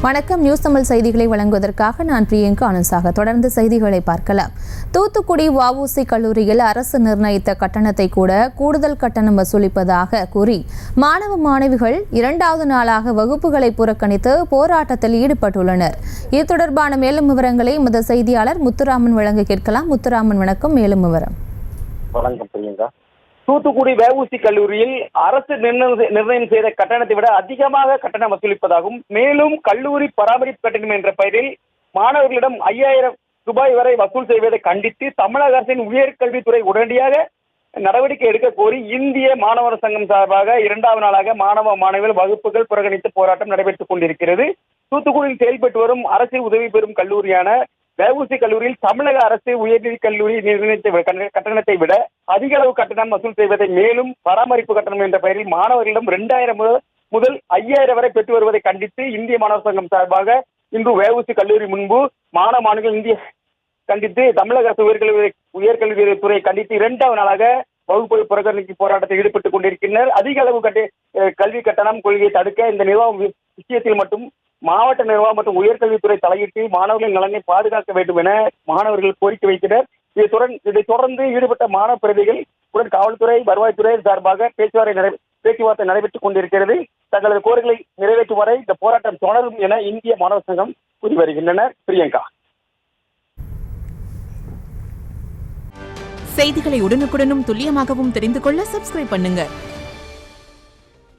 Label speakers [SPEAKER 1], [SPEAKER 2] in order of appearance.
[SPEAKER 1] வணக்கம். நியூஸ் தமிழ் செய்திகளை வழங்குவதற்காக நான் பிரியங்கா ஆனந்த்சாக. தொடர்ந்து செய்திகளை பார்க்கலாம். தூத்துக்குடி வஉசி கல்லூரியில் அரசு நிர்ணயித்த கட்டணத்தை கூட கூடுதல் கட்டணம் வசூலிப்பதாக கூறி மாணவ மாணவிகள் இரண்டாவது நாளாக வகுப்புகளை புறக்கணித்து போராட்டத்தில் ஈடுபட்டுள்ளனர். இது தொடர்பான மேலும் விவரங்களை எமது செய்தியாளர் முத்துராமன் வழங்க கேட்கலாம். முத்துராமன், வணக்கம். மேலும் விவரம்.
[SPEAKER 2] வணக்கம் பிரியங்கா. தூத்துக்குடி வஉசி கல்லூரியில் அரசு நிர்ணயம் செய்த கட்டணத்தை விட அதிகமாக கட்டணம் வசூலிப்பதாகவும், மேலும் கல்லூரி பராமரிப்பு கட்டணம் என்ற பெயரில் மாணவர்களிடம் 5000 ரூபாய் வரை வசூல் செய்வதை கண்டித்து தமிழக அரசின் உயர்கல்வித்துறை உடனடியாக நடவடிக்கை எடுக்க கோரி இந்திய மாணவர் சங்கம் சார்பாக இரண்டாவது நாளாக மாணவ மாணவிகள் வகுப்புகள் புறக்கணித்து போராட்டம் நடைபெற்றுக் கொண்டிருக்கிறது. தூத்துக்குடியில் செயல்பட்டு வரும் அரசு உதவி பெறும் கல்லூரியான வஉசி கல்லூரியில் தமிழக அரசு உயர்நிலை கல்லூரி நிர்ணயித்த கட்டணத்தை விட அதிக அளவு கட்டணம் வசூல் செய்வதை, மேலும் பராமரிப்பு கட்டணம் என்ற பெயரில் மாணவர்களிடம் 2000 முதல் 5000 வரை பெற்று வருவதை கண்டித்து இந்திய மாணவர் சங்கம் சார்பாக இன்று வஉசி கல்லூரி முன்பு மாணவர்கள் கண்டித்து தமிழக அரசு உயர்கல்வித்துறை கண்டித்து இரண்டாவது நாளாக வகுப்பு புறக்கணிப்பு போராட்டத்தில் ஈடுபட்டுக் கொண்டிருக்கின்றனர். அதிக அளவு கல்வி கட்டணம் கொள்கையை தடுக்க இந்த நிர்வாகம் விஷயத்தில் மட்டும் மாவட்ட நிர்வாகம் மற்றும் உயர்கல்வித்துறை தலையிட்டு மாணவர்களின் நலனை பாதுகாக்க வேண்டும் என மாணவர்கள் கோரிக்கை வைத்தனர். இதைத் தொடர்ந்து ஈடுபட்ட மாணவ பிரதிகள் உடன் காவல்துறை, வருவாய்த்துறை சார்பாக பேச்சுவார்த்தை நடைபெற்றுக் கொண்டிருக்கிறது. தங்களது கோரிக்கைகளை நிறைவேற்றும் வரை இந்த போராட்டம் தொடரும் என இந்திய மாணவர் சங்கம் கூறி வருகின்றனர். பிரியங்கா,
[SPEAKER 3] செய்திகளை உடனுக்குடனும் துல்லியமாகவும் தெரிந்து கொள்ள சப்ஸ்கிரைப் பண்ணுங்க.